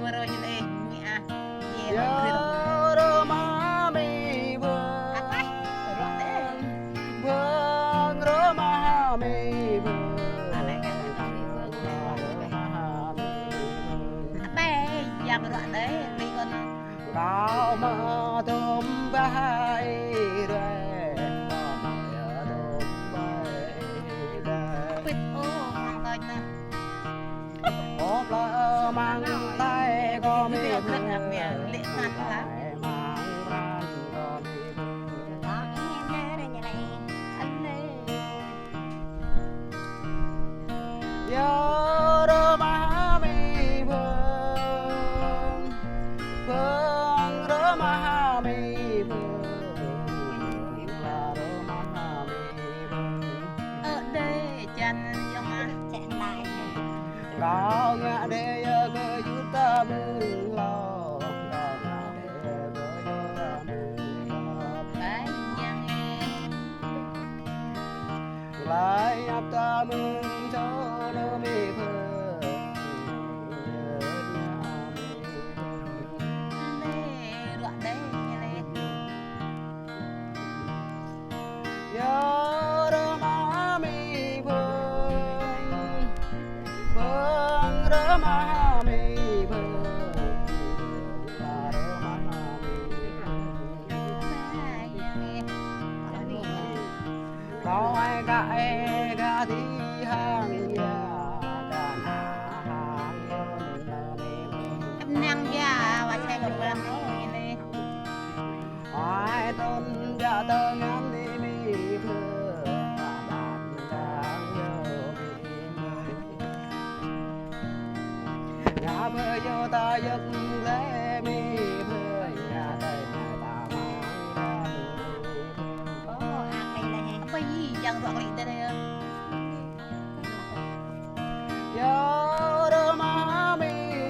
mà rồi như này mẹ về nhớ đôi má mi vương vương đôi má mi vương giờ mà đoạn đấy đi con cao mà tôm bay rồi quýt ô mang tay nè ốp lỡ mang tay có mi được rất là mẹ lệ mặt lắm nhớ đôi má mi vương vương đôi má mi vương là đôi má mi vương ở đây chân cho mà chạy lại có ngã để cơ giúp ta mừng lo có ngã để cơ giúp ta mừng lo cái nhang lại áp ta mừng cho đôi mi vương đoạn đấy như này nhớ đôi má mi vương vương đôi má mi vương là đôi má mi có ai gã đi hàng nhà đàn hàng em năng ra và xe gặp em như này ai tôn dạ tơ ngắm đi mi vương đàn trang nhớ nhà vợ vô ta giấc lễ mi vương nhà đây nhà ta mang bây giờ chẳng rõ lý đây nhớ đôi má mi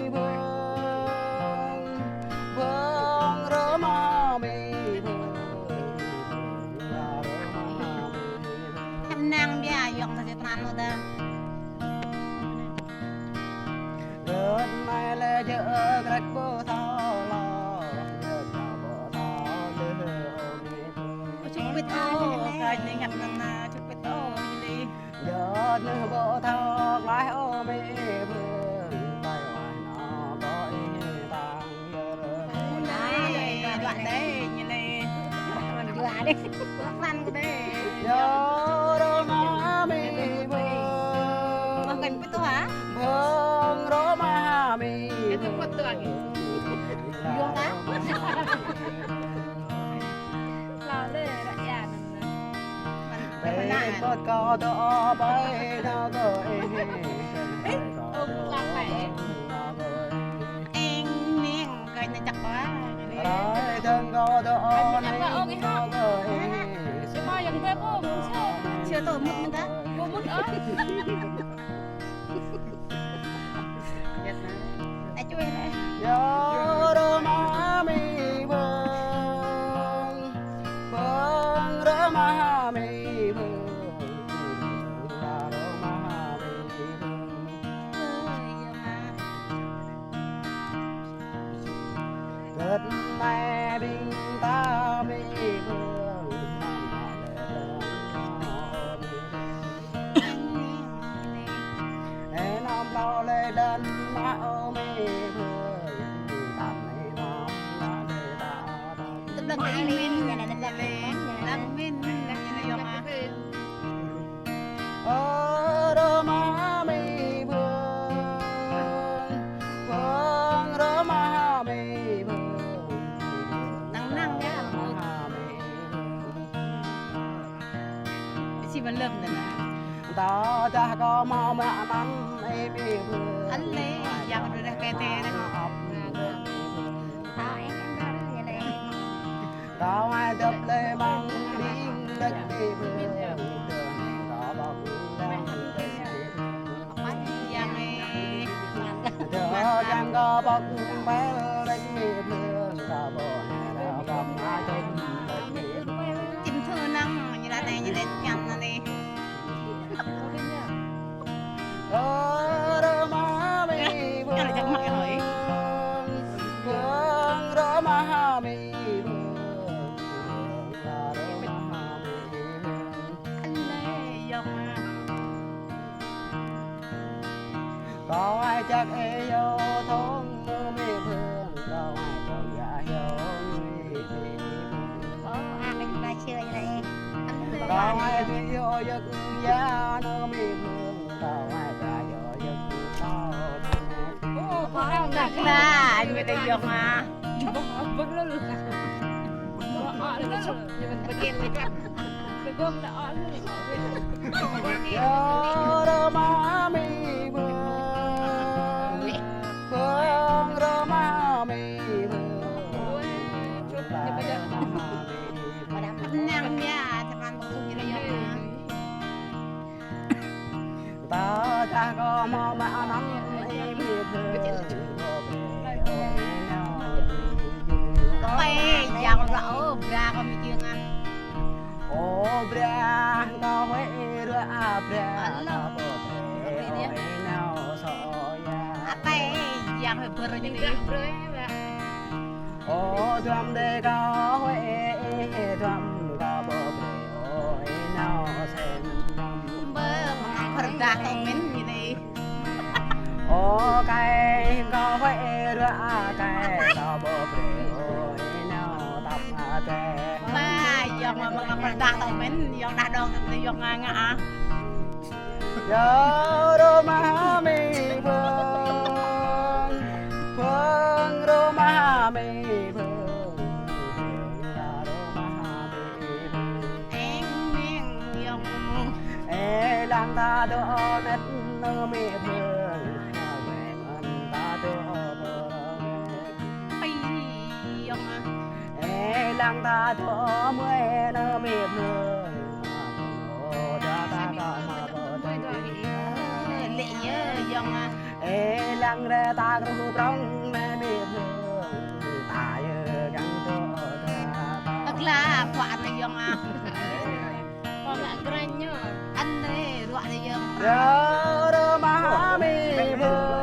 vương vương đôi má mi vương là đôi má mi em năng ra dọn là sẽ tan luôn ta đợt này là chợ gạch bơ thao lo nhớ cả bơ thao lừa mi vương chụp bít ô cái này ngặt nè chụp bít ô như đi nhớ nữa bơ thao lái ô mi vương tay hoài nó có ý tàng nhớ đấy đoạn đấy như này đoạn đấy văn cái đấy nhớ đôi má mi vương bằng gần bít ô hả vương đôi má mi vương quật tường vô tá là đây là nhà bên con có đỏ bay nào rồi ông làm phải anh miếng cái này chắc quá rồi thân có đỏ này nào rồi chứ màยังvề cô chưa tổ mực mình ta cô muốn ớt ai chui này nhớ đôi má mi vương vương đôi má mi vương là đôi má mi vương đất mẹ bình ta mi vương để năm lo lê lên má ô mi vương tạm này năm là lê ta đừng cái min nhà này đừng làm min như này dòng à ở đôi má mi vương vương đôi má mi vương năng năng nhá chỉ vẫn lầm rồi nè ta cha có mau mẹ nắn em mi vương anh lấy dòng rồi ra cái tè đấy học em ra như này tao ai tập lê mang đi đất mi vương có bóng đỡ chẳng có bóng bé đất mi vương có bộ hè bóng ai trên đất mi chim thơ năng như là này như thế nhầm là đi đôi má mi vương có ai chắc yêu thôn mơ mê phương có ai cho dạ yêu có ăn mình ra chơi này có ai yêu giấc giá nó mê phương có ai trả cho giấc sao đặt ra anh mới được dùng mà Vâng luôn luôn. Ọ lên luôn. mình begin với chắc Cái gom đã ọ lên. Yo Roma mi phương Roma mi Ôi, chụp như bây giờ. mà đam nhang nha cho ăn bông như này ta cha có mò mà nắm mi phương có ai giàu rõ ra có mình chưa ăn ô bra có huế ra bra có bờ bể nào so ya tay giàu phải bơi rồi đi ô thầm để có huế thầm có bờ bể ôi nào xem bơ mà còn ra có mình như này ô cái có huế ra cái có bờ bể ôi nào tập cái ba giàu mà còn ra có mình giàu đã đòn thì giàu ngang à Yo Roma mi phương phương Roma mi phương là Roma mi phương em miếng giàu e lang ta đo nét nơ mi phương về ngân ta đo bờ pi giàu mà e lang ta đo mưa nơ mi phương ta ta có mà bờ lệ giàu mà ê lăng ra ta có hụt rong mẹ mi phương ta ơi găng cho thật là quả này giàu mà Còn lại granh nhá. anh đây loại này giàu rơ rơ ma mi phương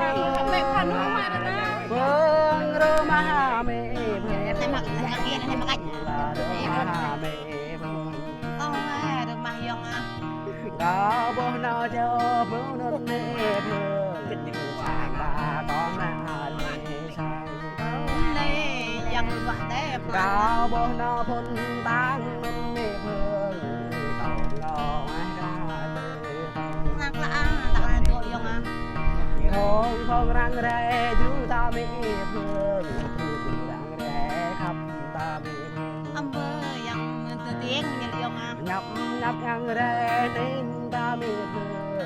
Mẹ khăn nó không ai đâu nè. phương rơ ma mi phương em thấy mặc kia em thấy mặc anh rơ ma mi phương được mặc giàu mà có bố nào cho bố nó nè phương kinh như sang ba con na lì sang đây giàu loại đấy có bố nào phun tang mình nè phương tàu ngò ra từ nặng là tạo ra tội giàu mà không không răng rẽ chú ta mi phương chú răng rẽ khắp ta mi phương ông bơ giàu từ tiếng như giàu mà nhập nhập răng rẽ nên ta mi phương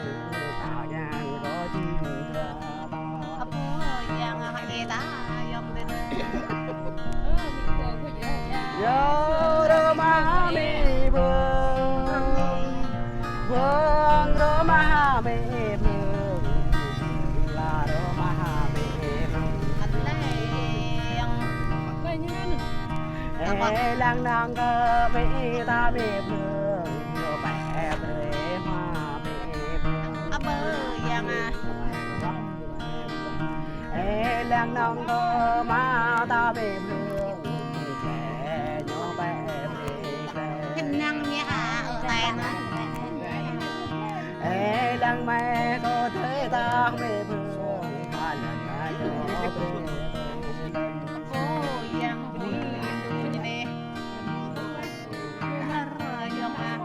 ta nhang có chi ra ba ông bơ giàu hay nghe ta giàu đến Mình vừa có gì đâu. yo rơ ma mi phương phương rơ ma mi phương là rơ ma mi phương anh lấy Cái như này. ê lang nàng cơ mi ta mi phương rơ bẻ bể hoa mi phương ông bơ giàu mà ê lang nàng cơ ma ta mi phương kẻ nhỏ bẻ bể hình năng nhá ở tay nó ê lang mẹ có thế ta mi phương hai lần hai nhỏ ô giàu như này giàu mà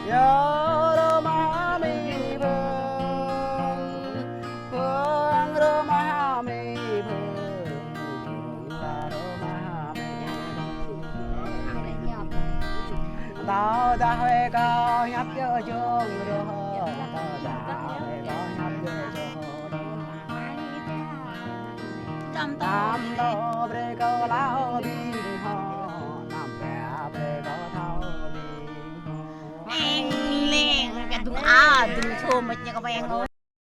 yo roma mi phương phương roma mi phương là roma mi tao ta huê cao nhấp cho chuông rồi tao ta huê cao nhấp cho chuông trong tam đô bre cao lao bi ho nam bè bre cao thao bi anh lên cái tung tung thua mất như cái bạn ngồi